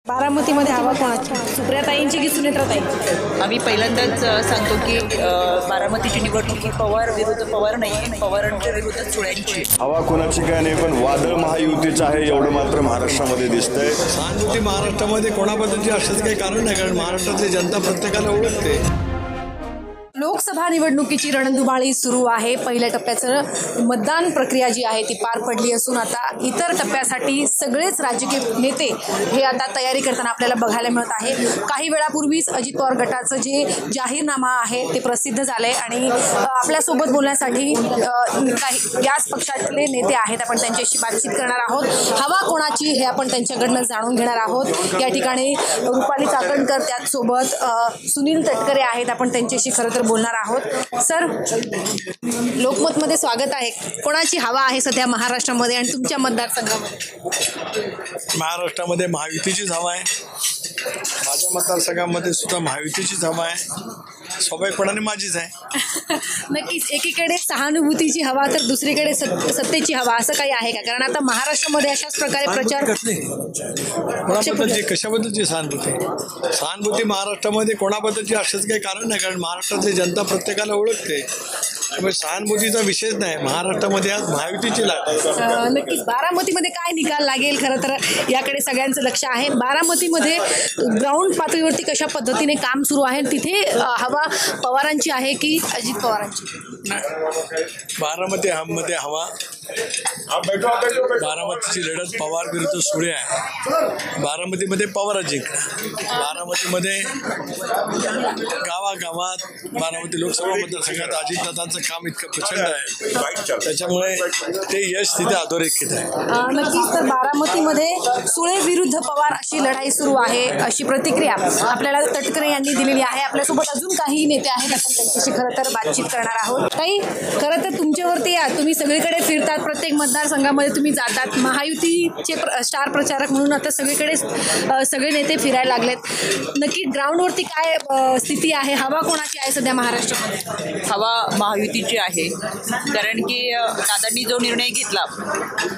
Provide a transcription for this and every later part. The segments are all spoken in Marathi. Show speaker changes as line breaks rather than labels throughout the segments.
बारामतीमध्ये हवा कोणाची, सुप्रियाताईंची की सुनेत्राताईंची?
आम्ही पहिल्यांदाच सांगतो की बारामतीची निवडणूक ही पवार विरुद्ध पवार नाही, पवारांच्या विरुद्ध चुळ्यांची.
हवा कोणाची काय नाही, पण वादळ महायुतीचं आहे एवढं मात्र महाराष्ट्रामध्ये दिसतंय.
सहानुभूती महाराष्ट्रामध्ये कोणाबद्दलची असंच काही कारण नाही, कारण महाराष्ट्रातली जनता प्रत्येकाला ओळखते.
लोकसभा निवडणुकीची रणधुमाळी सुरू आहे. पहिल्या टप्प्याचं मतदान प्रक्रिया जी आहे ती पार पडली असून आता इतर टप्प्यासाठी सगळेच राजकीय नेते हे आता तयारी करताना आपल्याला बघायला मिळत आहे. काही वेळापूर्वीच अजित पवार गटाचं जे जाहीरनामा आहे ते प्रसिद्ध झाले आणि आपल्यासोबत बोलण्यासाठी काही याच पक्षातले नेते आहेत. आपण त्यांच्याशी बातचीत करणार आहोत. हवा कोणाची हे आपण त्यांच्याकडनं जाणून घेणार आहोत. या ठिकाणी रुपाली चाकणकर, त्याचसोबत सुनील तटकरे आहेत. आपण त्यांच्याशी खरं तर बोलणार आहोत. सर, लोकमतमध्ये स्वागत आहे. कोणाची हवा आहे सध्या महाराष्ट्रामध्ये आणि तुमच्या मतदारसंघामध्ये?
महाराष्ट्रामध्ये महायुतीचीच हवा आहे. माझ्या मतदारसंघामध्ये सुद्धा महायुतीचीच हवा आहे. स्वाभाविकपणाने माझीच आहे.
नक्कीच. एकीकडे सहानुभूतीची हवा तर दुसरीकडे सत्तेची हवा, असं काही आहे का? कारण आता महाराष्ट्रामध्ये अशाच प्रकारे प्रचार
कोणाबद्दलची, कशाबद्दलची सहानुभूती महाराष्ट्रामध्ये कोणाबद्दलची असंच काही कारण नाही, कारण महाराष्ट्रातली जनता प्रत्येकाला ओळखते. त्यामुळे सहानुभूतीचा विषयच नाही. महाराष्ट्रामध्ये आज महायुतीची लाट.
नक्कीच. बारामतीमध्ये काय निकाल लागेल, खरं तर याकडे सगळ्यांचं लक्ष आहे. बारामतीमध्ये ग्राउंड पातळीवरती कशा पद्धतीने काम सुरू आहे, तिथे हवा पवारांची आहे की अजित पवारांची?
बारामतीमध्ये हवा, बारामतीची लढत पवार विरुद्ध सुळे आहे. बारामतीमध्ये पवार जिंकणार. बारामतीमध्ये गावागावात बारामती लोकसभा मतदारसंघात अजितदादांचं काम इतकं प्रचंड आहे, त्याच्यामुळे ते यश तिथे अधोरेखित आहे.
नक्कीच. तर बारामतीमध्ये सुळे विरुद्ध पवार अशी लढाई सुरू आहे, अशी प्रतिक्रिया आपल्याला तटकरे यांनी दिलेली आहे. आपल्यासोबत अजून काही नेते आहेत, आपण त्यांच्याशी खरं तर बातचीत करणार आहोत. ताई, खरं तर तुमच्यावरती या, तुम्ही सगळीकडे फिरतात, प्रत्येक मतदारसंघामध्ये तुम्ही जातात. महायुतीचे स्टार प्रचारक म्हणून आता सगळीकडे सगळे नेते फिरायला लागलेत. नक्की ग्राउंडवरती काय स्थिती आहे? हवा कोणाची आहे सध्या महाराष्ट्रामध्ये?
हवा महायुतीची आहे, कारण की दादांनी जो निर्णय घेतला,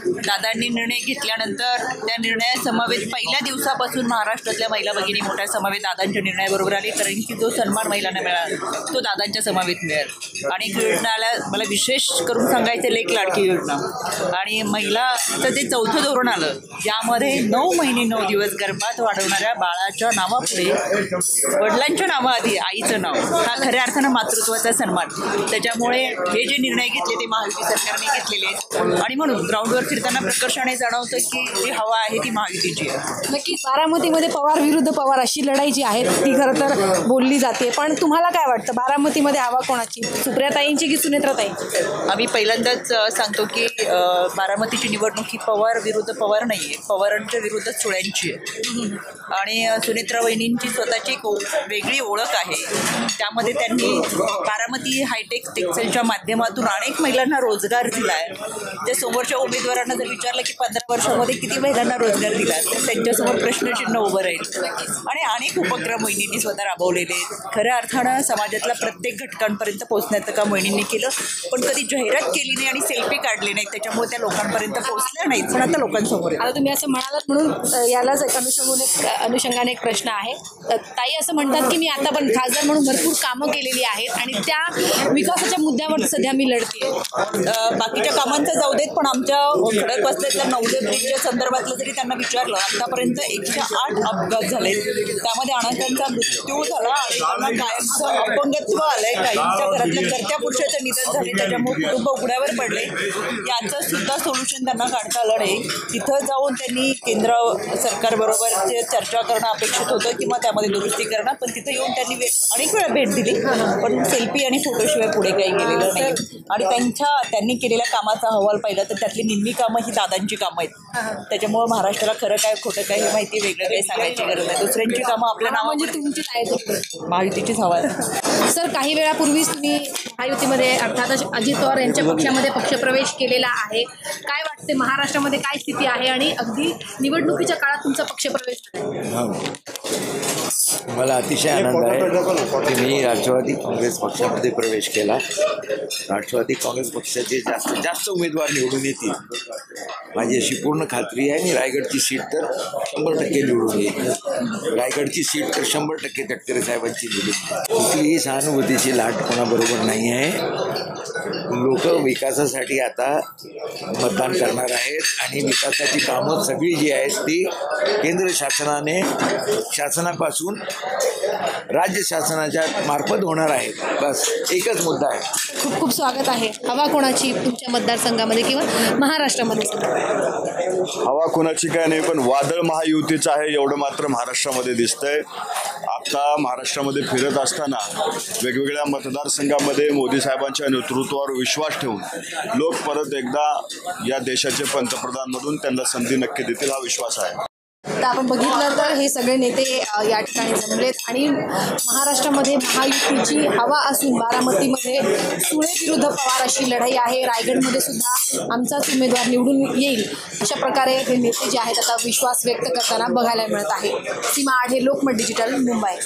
दादांनी निर्णय घेतल्यानंतर त्या निर्णयासमवेत पहिल्या दिवसापासून महाराष्ट्रातल्या महिला भगिनी मोठ्या समवेत दादांच्या निर्णयाबरोबर आली, कारण की जो सन्मान महिलांना मिळाला तो दादांच्या समवेत मिळेल. आणि योजनाला मला विशेष करून सांगायचं, लेक लाडकी योजना आणि महिलाचं जे चौथं धोरण आलं, यामध्ये 9 महिने 9 दिवस गर्भात वाढवणाऱ्या बाळाच्या नावापुढे वडिलांच्या नावाआधी आईचं नाव, हा खऱ्या अर्थानं मातृत्वाचा सन्मान. त्याच्यामुळे हे जे निर्णय घेतले ते महायुती सरकारने घेतलेले आहेत आणि म्हणून ग्राउंडवर फिरताना प्रकर्षाने जाणवतं की जी हवा आहे ती महायुतीची आहे.
नक्कीच. बारामतीमध्ये पवार विरुद्ध पवार अशी लढाई जी आहे ती खरं तर बोलली जाते, पण तुम्हाला काय वाटतं, बारामतीमध्ये हवा कोणाची, सुप्रियाताईंची की सुनेत्राताईंची?
आम्ही पहिल्यांदाच सांगतो की बारामतीची निवडणूक ही पवार विरुद्ध पवार नाही आहे, पवारांच्या विरुद्ध चुळ्यांची आहे. आणि सुनेत्रा वहिनींची स्वतःची एक वेगळी ओळख आहे. त्यामध्ये त्यांनी बारामती हायटेक टेक्सटाईलच्या माध्यमातून अनेक महिलांना रोजगार दिला आहे. त्या समोरच्या उमेदवारांना जर विचारलं की 15 वर्षामध्ये किती महिलांना रोजगार दिला, तर त्यांच्यासमोर प्रश्नचिन्ह उभं राहील. आणि अनेक उपक्रम वहिनींनी स्वतः राबवलेले आहेत. खऱ्या अर्थानं समाजातल्या प्रत्येक घटकांपर्यंत पोहोचण्याचं काम वहिनींनी केलं, पण कधी जाहिरात केली नाही आणि सेल्फी काढली नाही, त्याच्यामुळे त्या लोकांपर्यंत पोहोचल्या नाहीत, पण आता लोकांसमोर.
आता तुम्ही असं म्हणालात म्हणून यालाच एक अनुषंगाने एक प्रश्न आहे. ताई असं म्हणतात की मी आता पण खासदार म्हणून भरपूर कामं केलेली आहेत आणि त्या विकासाच्या मुद्द्यावर सध्या मी लढते.
बाकीच्या कामांचं जाऊ देत, पण आमच्या खडक बसलेल्या नवले ब्रिजच्या संदर्भातलं जरी त्यांना विचारलं, आतापर्यंत 108 अपघात झाले, त्यामध्ये अनेकांचा मृत्यू झाला आणि त्यांना कायमचं अपंगत्व आलंय. काहींच्या घरातल्या कर्त्या पुरुषाचं निधन झाले, त्याच्यामुळे कुटुंब उघड्यावर पडले. याचं सुद्धा सोल्युशन त्यांना काढता आलं नाही. तिथं जाऊन त्यांनी केंद्र सरकारबरोबर चर्चा करणं अपेक्षित होतं किंवा त्यामध्ये दुरुस्ती करणं, पण तिथं येऊन त्यांनी अनेक वेळा भेट दिली, पण सेल्फी आणि फोटोशिवाय पुढे काही गेलेलं नाही. आणि त्यांनी केलेल्या कामाचा अहवाल पाहिला तर त्यातली निम्मी कामं ही दादांची कामं आहेत. त्याच्यामुळे महाराष्ट्राला खरं काय खोटं काय हे माहिती, वेगळं काही सांगायची गरज नाही. दुसऱ्यांची कामं आपल्या नावा
म्हणजे तुमचीच आहे,
महायुतीचीच हवा आहे.
सर, काही वेळापूर्वीच तुम्ही महायुतीमध्ये अर्थातच अजित पवार यांच्या पक्षामध्ये पक्षप्रवेश केलेला आहे. काय वाटते, महाराष्ट्रामध्ये काय स्थिती आहे आणि अगदी निवडणुकीच्या काळात तुमचा पक्षप्रवेश?
मला अतिशय आनंद आहे की मी राष्ट्रवादी काँग्रेस पक्षामध्ये प्रवेश केला. राष्ट्रवादी काँग्रेस पक्षाचे जास्तीत जास्त उमेदवार निवडून येतील माझी अशी पूर्ण खात्री आहे. आणि रायगडची सीट तर 100% निवडून येईल. रायगडची सीट तर 100% तटकरे साहेबांची निवडून. कुठलीही सहानुभूतीची लाट कोणाबरोबर नाही आहे. लोक विकासासाठी आता मतदान करणार आहेत आणि विकासाची कामं सगळी जी आहेत ती केंद्र शासनापासून राज्य शासनाच्या मार्फत होणार आहेत. बस एकच मुद्दा आहे.
खूप खूप स्वागत आहे. हवा कोणाची तुमच्या मतदारसंघामध्ये किंवा महाराष्ट्रामध्ये?
हवा कोणाची काय नाही, पण वादळ महायुतीचं आहे एवढं मात्र महाराष्ट्रामध्ये दिसतंय. आता महाराष्ट्रामध्ये फिरत असताना वेगवेगळ्या मतदारसंघामध्ये मोदी साहेबांच्या नेतृत्वावर विश्वास ठेवून लोक परत एकदा या देशाचे पंतप्रधान म्हणून त्यांना संधी नक्की देतील हा विश्वास आहे.
तर आपण बघितलं तर हे सगळे नेते या ठिकाणी जमलेत आणि महाराष्ट्रामध्ये महायुतीची हवा असून बारामतीमध्ये सुळे विरुद्ध पवार अशी लढाई आहे. रायगडमध्ये सुद्धा आमचाच उमेदवार निवडून येईल अशा प्रकारे हे नेते जे आहेत आता विश्वास व्यक्त करताना बघायला मिळत आहे. सीमा आढे, लोकमत डिजिटल, मुंबई.